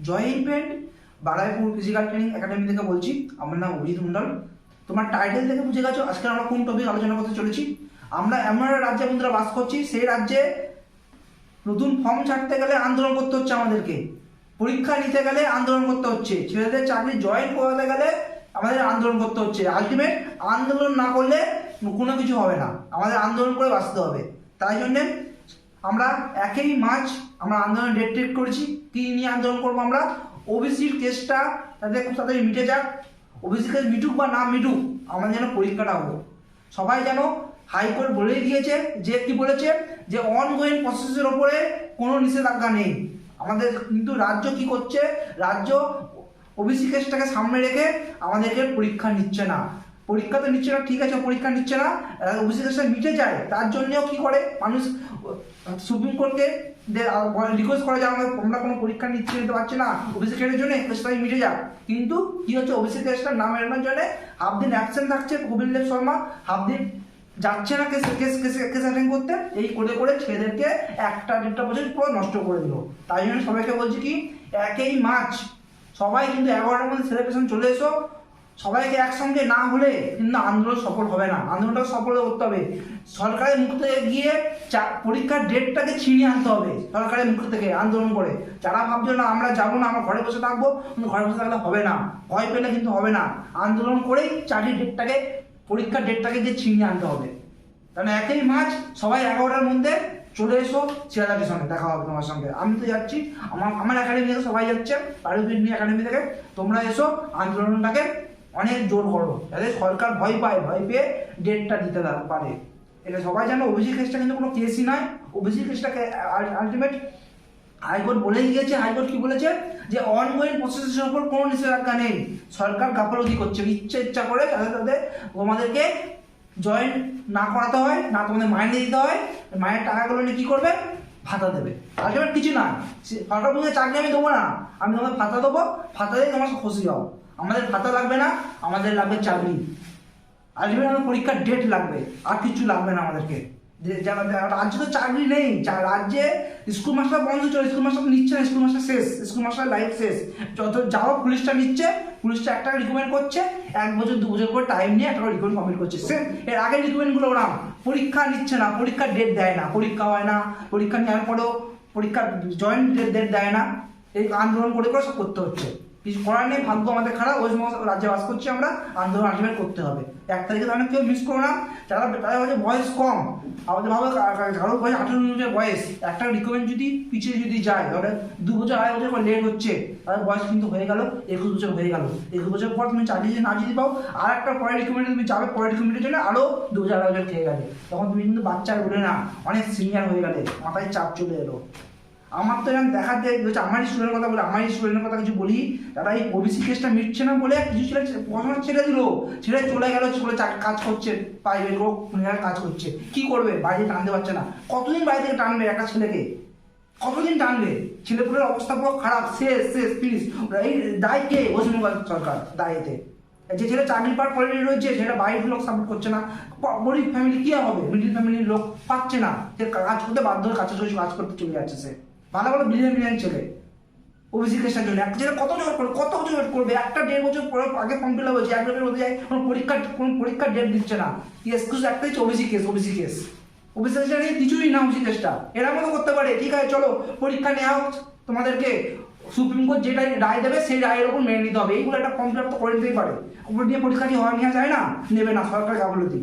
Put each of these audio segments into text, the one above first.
জয় হিন্দ friend, Baraipur physical training academy থেকে বলছি। আমার নাম অভিজিৎ মন্ডল। তোমার টাইটেল থেকে বুঝে গেছো আজকে আমরা কোন টপিক আলোচনা করতে চলেছি। আমরা এমন একটা রাজ্যে বন্ধুরা বাস করছি, সেই রাজ্যে নতুন ফর্ম ছাড়তে গেলে আন্দোলন করতে হচ্ছে আমাদেরকে, পরীক্ষা নিতে গেলে আন্দোলন করতে হচ্ছে, ছেলেদের চাকরি জয়েন করতে গেলে আমাদের আন্দোলন করতে হচ্ছে। আলটিমেট আন্দোলন না করলে কোনো কিছু হবে না, আমাদের আন্দোলন করে বাঁচতে হবে। তাই জন্যে আমরা 1 মার্চ আমরা আন্দোলন ডেট করেছি। কি নিয়ে আন্দোলন করবো? আমরা ওবিসির কেসটা তাদের খুব তাড়াতাড়ি মিটে যাক। ওবিসি কেস মিটুক বা না মিটুক, আমাদের যেন পরীক্ষাটা হোক। সবাই যেন, হাইকোর্ট বলেই দিয়েছে যে কি বলেছে, যে অনগোয়িং প্রসেসের ওপরে কোনো নিষেধাজ্ঞা নেই। আমাদের কিন্তু রাজ্য কি করছে, রাজ্য ওবিসি কেসটাকে সামনে রেখে আমাদেরকে পরীক্ষা নিচ্ছে না। পরীক্ষা তো নিচ্ছে না, ঠিক আছে, পরীক্ষা নিচ্ছে না, ওবিসি কেসটা মিটে যায়। তার জন্যও কি করে মানুষ সুপ্রিম কোর্টকে রিকোয়েস্ট করে যে আমরা কোনো পরীক্ষা নিতে পারছি না ওবিসি কেসের জন্য, কেসটা মিটে যাক। কিন্তু কি হচ্ছে, ওবিসি কেসটা না মেটানোর জন্য হাফ দিন অ্যাবসেন্ট থাকছে কপিল দেব শর্মা, হাফ দিন যাচ্ছে না কেস অ্যাটেন্ড করতে। এই করে ছেলেদেরকে 1-1.5 বছর পুরো নষ্ট করে দিল। তাই জন্য সবাইকে বলছি কি, 1 মার্চ সবাই কিন্তু 11টার মধ্যে সেলিব্রেশন চলে এসো। সবাইকে একসঙ্গে না হলে কিন্তু আন্দোলন সফল হবে না। আন্দোলনটা সফল করতে হবে, সরকারের মুখ থেকে গিয়ে পরীক্ষার ডেটটাকে ছিনিয়ে আনতে হবে সরকারের মুখ থেকে আন্দোলন করে। যারা ভাবছো না আমরা যাবো না, আমরা ঘরে বসে থাকবো, কিন্তু ঘরে বসে থাকলে হবে না, ভয় পেলে কিন্তু হবে না। আন্দোলন করেই চাকরির ডেটটাকে, পরীক্ষার ডেটটাকে যে ছিনিয়ে আনতে হবে। তাহলে 1 মার্চ সবাই 11টার মধ্যে চলে এসো, শিয়ালদা স্টেশনে দেখা হবে তোমার সঙ্গে। আমি তো যাচ্ছি, আমার একাডেমি থেকে সবাই যাচ্ছে, বারাইপুর একাডেমি থেকে। তোমরা এসো, আন্দোলনটাকে অনেক জোর করো, যাতে সরকার ভয় পায়, ভয় পেয়ে ডেটটা দিতে পারে। এটা সবাই জানো, ওবিসি কেসটা কিন্তু কোনো কেসই নয়। ওবিসি কেসটাকে আলটিমেট হাইকোর্ট বলেই দিয়েছে। হাইকোর্ট কি বলেছে, যে অনগোয়িং প্রসেসের উপর কোনো নিষেধাজ্ঞা নেই। সরকার গাফলতি করছে, ইচ্ছা করে তাদের তোমাদেরকে জয়েন না করাতে হয়, না তোমাদের মাইনে দিতে হয়। মায়ের টাকাগুলো নিয়ে কী করবে? ভাতা দেবে। আলটিমেট কিছু না, সরকার বলছে চাকরি আমি দেবো না, আমি তোমাদের ভাতা দেবো, ভাতা দিয়ে তোমার খুশি হও। আমাদের ভাতা লাগবে না, আমাদের লাগবে চাকরি। আলটিমেট আমাদের পরীক্ষার ডেট লাগবে, আর কিছু লাগবে না আমাদেরকে। রাজ্যে তো চাকরি নেই, রাজ্যে স্কুল মাস্টার বন্ধ চলে, স্কুল মাস্টার নিচ্ছে না, স্কুল মাস্টার শেষ, স্কুল মাস্টার লাইফ শেষ। যত যাও পুলিশটা নিচ্ছে, পুলিশটা একটা রিকমেন্ড করছে, 1 বছর 2 বছর করে টাইম নিয়ে একটা রিকমেন্ড কমপ্লিট করছে। সে এর আগের রিকমেন্ডগুলো ওরাম পরীক্ষা নিচ্ছে না, পরীক্ষার ডেট দেয় না, পরীক্ষা হয় না, পরীক্ষা নেওয়ার পরেও পরীক্ষার জয়েন্ট ডেট দেয় না। এই আন্দোলন করে সব করতে হচ্ছে, কিছু করার নেই। ভাগ্য আমাদের খারাপ, ওই সময় রাজ্যে বাস করছি আমরা, আন্দোলন আলটিমেট করতে হবে। 1 তারিখে তাহলে কেউ মিস করো না। যারা হচ্ছে বয়স কম, আমাদের ভাবে কারো বয়স 18 বয়স, একটা রিকমেন্ড যদি পিছিয়ে যায়, তাহলে 2 বছর 2.5 বছর পর লেট হচ্ছে, তাদের বয়স কিন্তু হয়ে গেল 21 বছর হয়ে গেল। 21 বছর পর তুমি চাকরি না যদি পাও, আর একটা পরের রিকমেন্ডে তুমি যাবে, পরের রিকমেন্ডের জন্য আরও 2 বছর 2.5 বছর খেয়ে গেলে, তখন তুমি কিন্তু বাচ্চার বলে না, অনেক সিনিয়র হয়ে গেলে, মাথায় চাপ চলে এলো। আমার তো এরকম দেখাতে হচ্ছে, আমার স্টুডেন্টের কথা বলে, আমার স্টুডেন্টের কথা কিছু বলি, তারা এই ওবিসি কেসটা মিটছে না বলে কিছু ছেলে পড়াশোনা ছেড়ে দিল, ছেড়ে চলে গেল, চলে কাজ করছে, প্রাইভেট হোক কাজ করছে। কি করবে? বাইরে টানতে পারছে না। কতদিন বাইরে থেকে টানবে একটা ছেলেকে? কতদিন টানবে? ছেলেপুলের অবস্থা পুরো খারাপ, শেষ প্লিজ। এই দায় কে? পশ্চিমবঙ্গ সরকার দায়ীতে। যে ছেলে চাকরি পাওয়ার কোয়ালিটি রয়েছে, সেটা বাইরের লোক সাপোর্ট করছে না। গরিব ফ্যামিলি কি হবে? মিডিল ফ্যামিলির লোক পাচ্ছে না, সে কাজ করতে বাধ্য হয়ে কাজ করতে চলে যাচ্ছে। সে ভালো ভালো বিলিয়ন ছেলে ওবিসি কেসটার জন্য একটা ছেলে কত বছর ওয়েট করবে? 1-1.5 বছর পরে আগে ফর্ম ফিল আপ হয়েছে, 1 বছর হতে যায়, কোনো পরীক্ষার ডেট দিচ্ছে না। এক্সকিউজ একটাই, ওবিসি কেস নিয়ে কিছুই না। ওবিসি কেসটা এরা মতো করতে পারে, ঠিক আছে চলো পরীক্ষা নেওয়া হোক, তোমাদেরকে সুপ্রিম কোর্ট যেটা রায় দেবে সেই রায়ের ওপর মেনে নিতে হবে। এইগুলো একটা ফর্ম ফিল আপ তো করে দিতেই পারে। উপর দিয়ে পরীক্ষা দিয়ে নেওয়া যায় না, নেবে না, সরকার গাফলতি।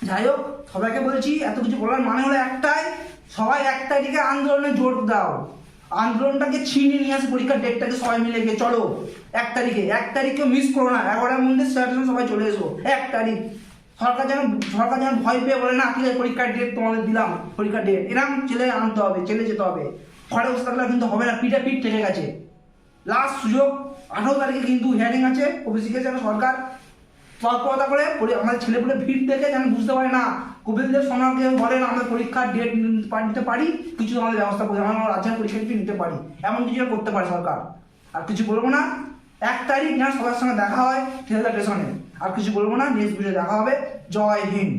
যাই হোক, সবাইকে বলছি, এত কিছু বলার মানে হলো একটাই, সবাই 1 তারিখে আন্দোলনে জোর দাও, আন্দোলনটাকে ছিনিয়ে নিয়ে আসে, পরীক্ষার ডেটটাকে সবাই মিলে গিয়ে চলো 1 তারিখে মিস করো না। 11টার মধ্যে স্টেশন সবাই চলে এসো। 1 তারিখ সরকার যেন ভয় পেয়ে বলে না, ঠিক আছে পরীক্ষার ডেট তোমাদের দিলাম, পরীক্ষার ডেট এরকম ছেলে আনতে হবে, ছেলে যেতে হবে। ঘরে বসে থাকলে কিন্তু হবে না, পিঠ থেকে গেছে। লাস্ট সুযোগ, 18 তারিখে কিন্তু হিয়ারিং আছে ওবিসি কেসে। যেন সরকার তৎপরতা করে আমাদের ছেলেপুলে ভিড় দেখে যেন বুঝতে পারে না, কপিল দেব শর্মাকে বলেন আমরা পরীক্ষার ডেট নিতে পারি, কিছু আমাদের ব্যবস্থা করে, আমরা রাজ্যের পরীক্ষা নিতে পারি, এমন কিছু করতে পারে সরকার। আর কিছু বলবো না। 1 তারিখ যেন সবার সঙ্গে দেখা হয় শিয়ালদা স্টেশনে। আর কিছু বলবো না, নেক্সট ভিডিও দেখা হবে। জয় হিন্দ।